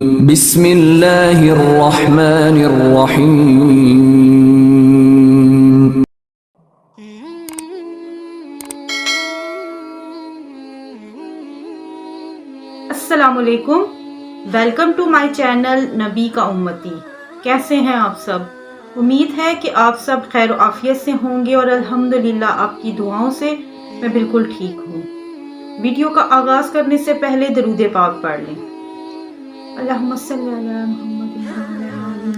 بسم اللہ الرحمن الرحیم۔ السلام علیکم، ویلکم ٹو مائی چینل نبی کا امتی۔ کیسے ہیں آپ سب؟ امید ہے کہ آپ سب خیر و عافیت سے ہوں گے اور الحمدللہ آپ کی دعاؤں سے میں بالکل ٹھیک ہوں۔ ویڈیو کا آغاز کرنے سے پہلے درود پاک پڑھ لیں۔ اللہم صلی علی محمد۔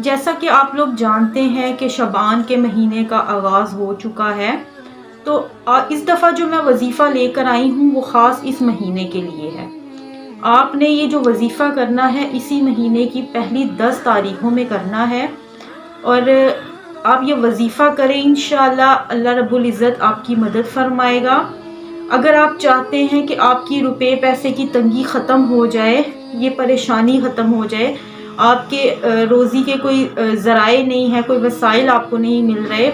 جیسا کہ آپ لوگ جانتے ہیں کہ شعبان کے مہینے کا آغاز ہو چکا ہے، تو اس دفعہ جو میں وظیفہ لے کر آئی ہوں وہ خاص اس مہینے کے لیے ہے۔ آپ نے یہ جو وظیفہ کرنا ہے اسی مہینے کی پہلی 10 تاریخوں میں کرنا ہے، اور آپ یہ وظیفہ کریں، انشاءاللہ اللہ رب العزت آپ کی مدد فرمائے گا۔ اگر آپ چاہتے ہیں کہ آپ کی روپے پیسے کی تنگی ختم ہو جائے، یہ پریشانی ختم ہو جائے، آپ کے روزی کے کوئی ذرائع نہیں ہے، کوئی وسائل آپ کو نہیں مل رہے،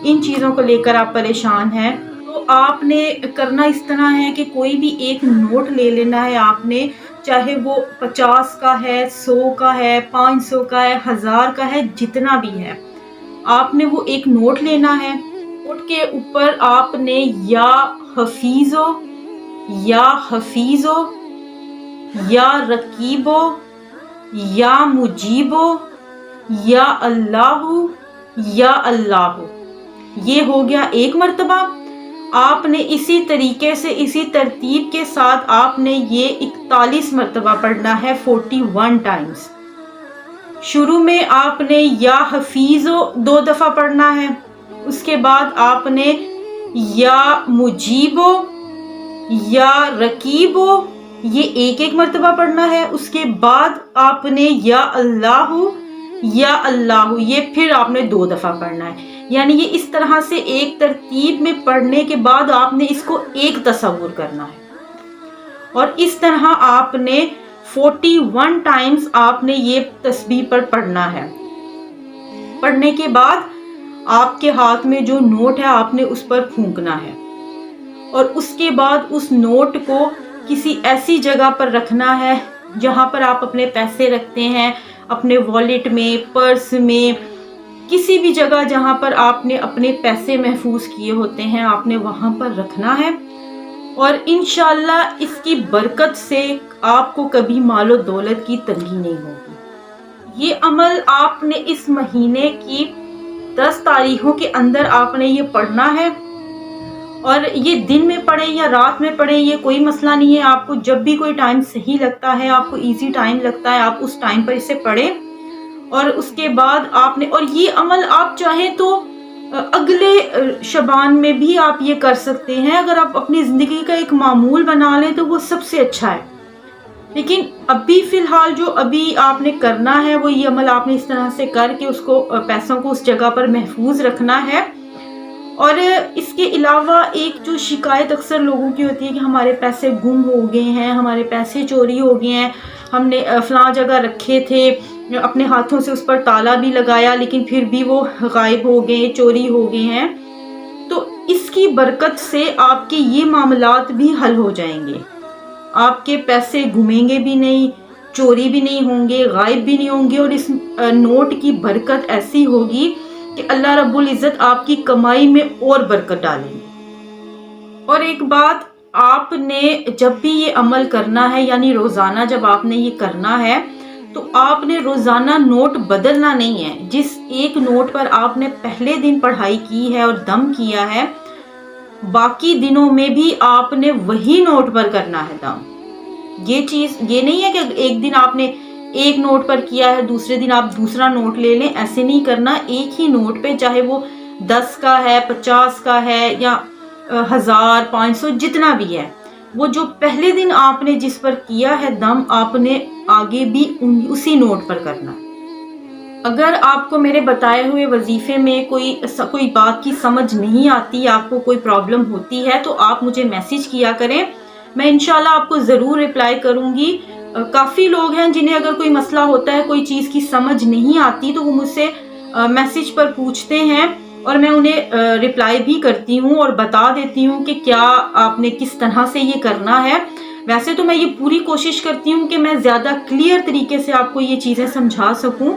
ان چیزوں کو لے کر آپ پریشان ہیں، تو آپ نے کرنا اس طرح ہے کہ کوئی بھی ایک نوٹ لے لینا ہے آپ نے، چاہے وہ 50 کا ہے، 100 کا ہے، 500 کا ہے، 1000 کا ہے، جتنا بھی ہے، آپ نے وہ ایک نوٹ لینا ہے۔ نوٹ کے اوپر آپ نے یا حفیظو، یا حفیظو، یا رقیبو، یا مجیبو، یا اللہ، یا اللہ، یہ ہو گیا ایک مرتبہ۔ آپ نے اسی طریقے سے اسی ترتیب کے ساتھ آپ نے یہ 41 مرتبہ پڑھنا ہے، 41 ٹائمز۔ شروع میں آپ نے یا حفیظو 2 دفعہ پڑھنا ہے، اس کے بعد آپ نے یا مجیبو، یا رقیبو، یہ ایک مرتبہ پڑھنا ہے، اس کے بعد آپ نے یا اللہ، یا اللہ، یہ پھر آپ نے 2 دفعہ پڑھنا ہے۔ یعنی یہ اس طرح سے ایک ترتیب میں پڑھنے کے بعد آپ نے اس کو ایک تصور کرنا ہے، اور اس طرح آپ نے 41 ٹائمز آپ نے یہ تسبیح پر پڑھنا ہے۔ پڑھنے کے بعد آپ کے ہاتھ میں جو نوٹ ہے آپ نے اس پر پھونکنا ہے، اور اس کے بعد اس نوٹ کو کسی ایسی جگہ پر رکھنا ہے جہاں پر آپ اپنے پیسے رکھتے ہیں، اپنے والیٹ میں، پرس میں، کسی بھی جگہ جہاں پر آپ نے اپنے پیسے محفوظ کیے ہوتے ہیں آپ نے وہاں پر رکھنا ہے، اور انشاءاللہ اس کی برکت سے آپ کو کبھی مال و دولت کی تنگی نہیں ہوگی۔ یہ عمل آپ نے اس مہینے کی 10 تاریخوں کے اندر آپ نے یہ پڑھنا ہے، اور یہ دن میں پڑھیں یا رات میں پڑھیں یہ کوئی مسئلہ نہیں ہے، آپ کو جب بھی کوئی ٹائم صحیح لگتا ہے، آپ کو ایزی ٹائم لگتا ہے، آپ اس ٹائم پر اسے پڑھیں۔ اور اس کے بعد آپ نے، اور یہ عمل آپ چاہیں تو اگلے شعبان میں بھی آپ یہ کر سکتے ہیں، اگر آپ اپنی زندگی کا ایک معمول بنا لیں تو وہ سب سے اچھا ہے، لیکن ابھی فی الحال جو ابھی آپ نے کرنا ہے وہ یہ عمل آپ نے اس طرح سے کر کے اس کو پیسوں کو اس جگہ پر محفوظ رکھنا ہے۔ اور اس کے علاوہ ایک جو شکایت اکثر لوگوں کی ہوتی ہے کہ ہمارے پیسے گم ہو گئے ہیں، ہمارے پیسے چوری ہو گئے ہیں، ہم نے فلاں جگہ رکھے تھے، اپنے ہاتھوں سے اس پر تالا بھی لگایا لیکن پھر بھی وہ غائب ہو گئے، چوری ہو گئے ہیں، تو اس کی برکت سے آپ کے یہ معاملات بھی حل ہو جائیں گے، آپ کے پیسے گھومیں گے بھی نہیں، چوری بھی نہیں ہوں گے، غائب بھی نہیں ہوں گے، اور اس نوٹ کی برکت ایسی ہوگی کہ اللہ رب العزت آپ کی کمائی میں اور برکت ڈالیں گے۔ اور ایک بات، آپ نے جب بھی یہ عمل کرنا ہے، یعنی روزانہ جب آپ نے یہ کرنا ہے تو آپ نے روزانہ نوٹ بدلنا نہیں ہے۔ جس ایک نوٹ پر آپ نے پہلے دن پڑھائی کی ہے اور دم کیا ہے، باقی دنوں میں بھی آپ نے وہی نوٹ پر کرنا ہے دم۔ یہ چیز یہ نہیں ہے کہ ایک دن آپ نے ایک نوٹ پر کیا ہے دوسرے دن آپ دوسرا نوٹ لے لیں، ایسے نہیں کرنا۔ ایک ہی نوٹ پہ، چاہے وہ 10 کا ہے، 50 کا ہے، یا 1000، 500، جتنا بھی ہے، وہ جو پہلے دن آپ نے جس پر کیا ہے دم، آپ نے آگے بھی اسی نوٹ پر کرنا۔ اگر آپ کو میرے بتائے ہوئے وظیفے میں کوئی بات کی سمجھ نہیں آتی، آپ کو کوئی پرابلم ہوتی ہے تو آپ مجھے میسج کیا کریں، میں انشاءاللہ آپ کو ضرور رپلائی کروں گی۔ کافی لوگ ہیں جنہیں اگر کوئی مسئلہ ہوتا ہے، کوئی چیز کی سمجھ نہیں آتی تو وہ مجھ سے میسج پر پوچھتے ہیں، اور میں انہیں رپلائی بھی کرتی ہوں اور بتا دیتی ہوں کہ کیا آپ نے کس طرح سے یہ کرنا ہے۔ ویسے تو میں یہ پوری کوشش کرتی ہوں کہ میں زیادہ کلیئر طریقے سے آپ کو یہ چیزیں سمجھا سکوں،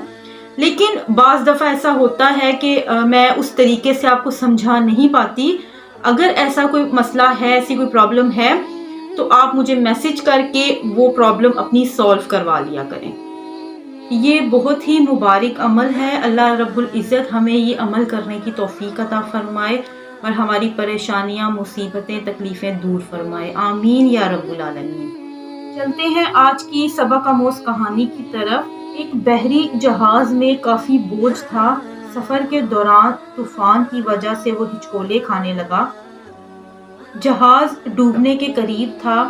لیکن بعض دفعہ ایسا ہوتا ہے کہ میں اس طریقے سے آپ کو سمجھا نہیں پاتی۔ اگر ایسا کوئی مسئلہ ہے، ایسی کوئی پرابلم ہے، تو آپ مجھے میسج کر کے وہ پرابلم اپنی سولو کروا لیا کریں۔ یہ بہت ہی مبارک عمل ہے۔ اللہ رب العزت ہمیں یہ عمل کرنے کی توفیق عطا فرمائے اور ہماری پریشانیاں، مصیبتیں، تکلیفیں دور فرمائے، آمین یا رب العالمین۔ چلتے ہیں آج کی سبق آموز کہانی کی طرف۔ ایک بحری جہاز میں کافی بوجھ تھا۔ سفر کے دوران طوفان کی وجہ سے وہ ہچکولے کھانے لگا۔ جہاز ڈوبنے کے قریب تھا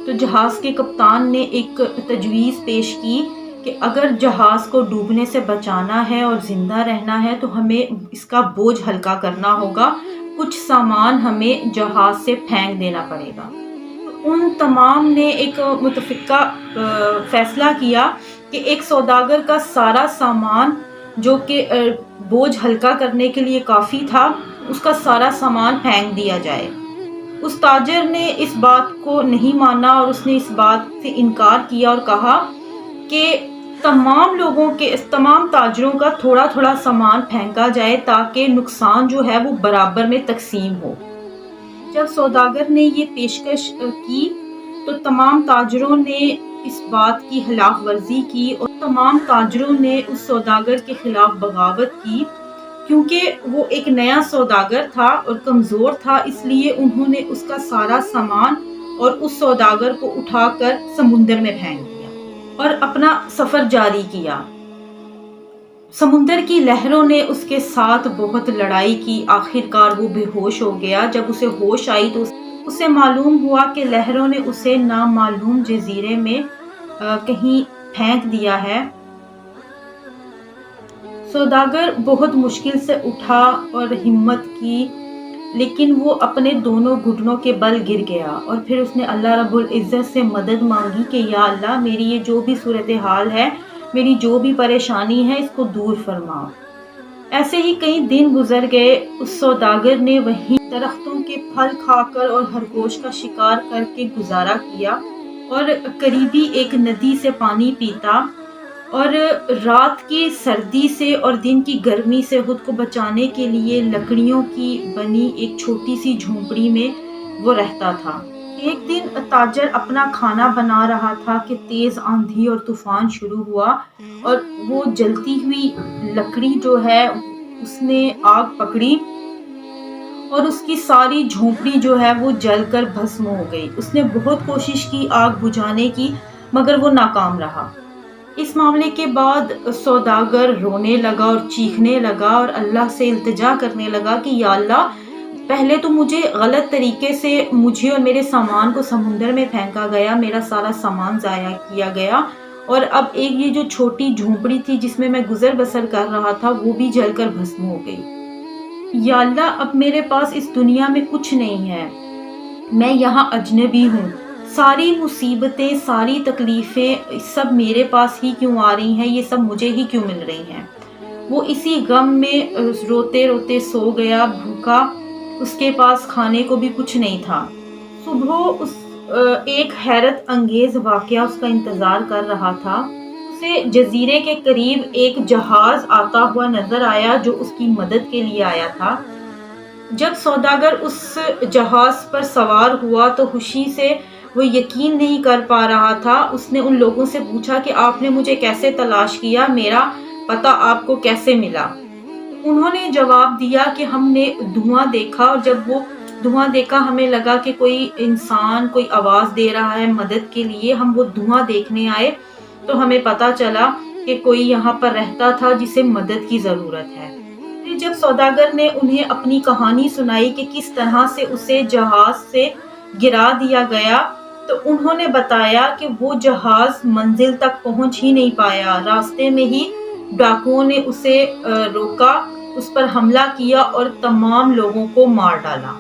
تو جہاز کے کپتان نے ایک تجویز پیش کی کہ اگر جہاز کو ڈوبنے سے بچانا ہے اور زندہ رہنا ہے تو ہمیں اس کا بوجھ ہلکا کرنا ہوگا، کچھ سامان ہمیں جہاز سے پھینک دینا پڑے گا۔ ان تمام نے ایک متفقہ فیصلہ کیا کہ ایک سوداگر کا سارا سامان جو کہ بوجھ ہلکا کرنے کے لیے کافی تھا، اس کا سارا سامان پھینک دیا جائے۔ اس تاجر نے اس بات کو نہیں مانا اور اس نے اس بات سے انکار کیا اور کہا کہ تمام تاجروں کا تھوڑا تھوڑا سامان پھینکا جائے تاکہ نقصان جو ہے وہ برابر میں تقسیم ہو۔ جب سوداگر نے یہ پیشکش کی تو تمام تاجروں نے اس بات کی خلاف ورزی کی اور تمام تاجروں نے اس سوداگر کے خلاف بغاوت کی۔ کیونکہ وہ ایک نیا سوداگر تھا اور کمزور تھا، اس لیے انہوں نے اس کا سارا سامان اور اس سوداگر کو اٹھا کر سمندر میں پھینک دیا اور اپنا سفر جاری کیا۔ سمندر کی لہروں نے اس کے ساتھ بہت لڑائی کی، آخر کار وہ بے ہوش ہو گیا۔ جب اسے ہوش آئی تو اسے معلوم ہوا کہ لہروں نے اسے نامعلوم جزیرے میں کہیں پھینک دیا ہے۔ سوداگر بہت مشکل سے اٹھا اور ہمت کی، لیکن وہ اپنے دونوں گھٹنوں کے بل گر گیا اور پھر اس نے اللہ رب العزت سے مدد مانگی کہ یا اللہ، میری یہ جو بھی صورتحال ہے، میری جو بھی پریشانی ہے، اس کو دور فرما۔ ایسے ہی کئی دن گزر گئے۔ اس سوداگر نے وہیں درختوں کے پھل کھا کر اور خرگوش کا شکار کر کے گزارا کیا اور قریبی ایک ندی سے پانی پیتا، اور رات کی سردی سے اور دن کی گرمی سے خود کو بچانے کے لیے لکڑیوں کی بنی ایک چھوٹی سی جھونپڑی میں وہ رہتا تھا۔ ایک دن تاجر اپنا کھانا بنا رہا تھا کہ تیز آندھی اور طوفان شروع ہوا اور وہ جلتی ہوئی لکڑی جو ہے اس نے آگ پکڑی اور اس کی ساری جھونپڑی جو ہے وہ جل کر بھسم ہو گئی۔ اس نے بہت کوشش کی آگ بجھانے کی، مگر وہ ناکام رہا۔ اس معاملے کے بعد سوداگر رونے لگا اور چیخنے لگا اور اللہ سے التجا کرنے لگا کہ یا اللہ، پہلے تو مجھے غلط طریقے سے مجھے اور میرے سامان کو سمندر میں پھینکا گیا، میرا سارا سامان ضائع کیا گیا، اور اب ایک یہ جو چھوٹی جھونپڑی تھی جس میں میں گزر بسر کر رہا تھا وہ بھی جل کر بھسم ہو گئی۔ یا اللہ، اب میرے پاس اس دنیا میں کچھ نہیں ہے، میں یہاں اجنبی ہوں، ساری مصیبتیں، ساری تکلیفیں سب میرے پاس ہی کیوں آ رہی ہیں، یہ سب مجھے ہی کیوں مل رہی ہیں۔ وہ اسی غم میں روتے روتے سو گیا، بھوکا، اس کے پاس کھانے کو بھی کچھ نہیں تھا۔ صبح ایک حیرت انگیز واقعہ اس کا انتظار کر رہا تھا۔ اسے جزیرے کے قریب ایک جہاز آتا ہوا نظر آیا جو اس کی مدد کے لیے آیا تھا۔ جب سوداگر اس جہاز پر سوار ہوا تو خوشی سے وہ یقین نہیں کر پا رہا تھا۔ اس نے ان لوگوں سے پوچھا کہ آپ نے مجھے کیسے تلاش کیا، میرا پتہ آپ کو کیسے ملا؟ انہوں نے جواب دیا کہ ہم نے دھواں دیکھا، اور جب وہ دھواں دیکھا ہمیں لگا کہ کوئی انسان کوئی آواز دے رہا ہے مدد کے لیے۔ ہم وہ دھواں دیکھنے آئے تو ہمیں پتہ چلا کہ کوئی یہاں پر رہتا تھا جسے مدد کی ضرورت ہے۔ پھر جب سوداگر نے انہیں اپنی کہانی سنائی کہ کس طرح سے اسے جہاز سے گرا دیا گیا، تو انہوں نے بتایا کہ وہ جہاز منزل تک پہنچ ہی نہیں پایا، راستے میں ہی ڈاکوؤں نے اسے روکا، اس پر حملہ کیا اور تمام لوگوں کو مار ڈالا۔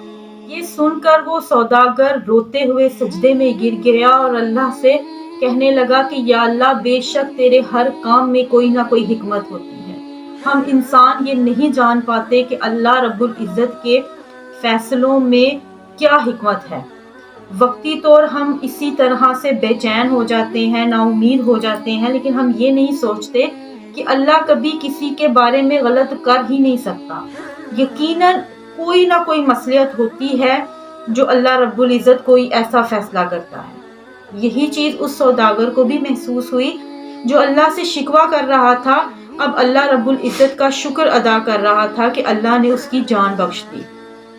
یہ سن کر وہ سوداگر روتے ہوئے سجدے میں گر گیا اور اللہ سے کہنے لگا کہ یا اللہ، بے شک تیرے ہر کام میں کوئی نہ کوئی حکمت ہوتی ہے، ہم انسان یہ نہیں جان پاتے کہ اللہ رب العزت کے فیصلوں میں کیا حکمت ہے۔ وقتی طور ہم اسی طرح سے بے چین ہو جاتے ہیں، نا امید ہو جاتے ہیں، لیکن ہم یہ نہیں سوچتے کہ اللہ کبھی کسی کے بارے میں غلط کر ہی نہیں سکتا۔ یقیناً کوئی نہ کوئی مصلحت ہوتی ہے جو اللہ رب العزت کوئی ایسا فیصلہ کرتا ہے۔ یہی چیز اس سوداگر کو بھی محسوس ہوئی جو اللہ سے شکوہ کر رہا تھا، اب اللہ رب العزت کا شکر ادا کر رہا تھا کہ اللہ نے اس کی جان بخش دی۔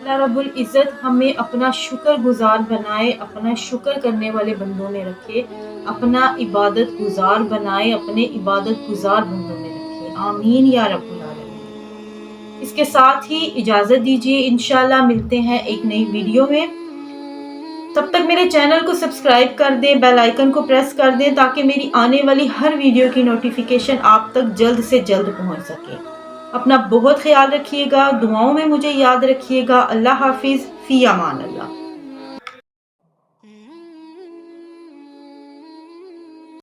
اللہ رب العزت ہمیں اپنا شکر گزار بنائے، اپنا شکر کرنے والے بندوں میں رکھے، اپنا عبادت گزار بنائے، اپنے عبادت گزار بندوں میں رکھے، آمین یا رب العالمین۔ اس کے ساتھ ہی اجازت دیجیے، انشاءاللہ ملتے ہیں ایک نئی ویڈیو میں۔ تب تک میرے چینل کو سبسکرائب کر دیں، بیل آئیکن کو پریس کر دیں تاکہ میری آنے والی ہر ویڈیو کی نوٹیفیکیشن آپ تک جلد سے جلد پہنچ سکے۔ اپنا بہت خیال رکھیے گا، دعاؤں میں مجھے یاد رکھیے گا۔ اللہ حافظ، فی امان اللہ۔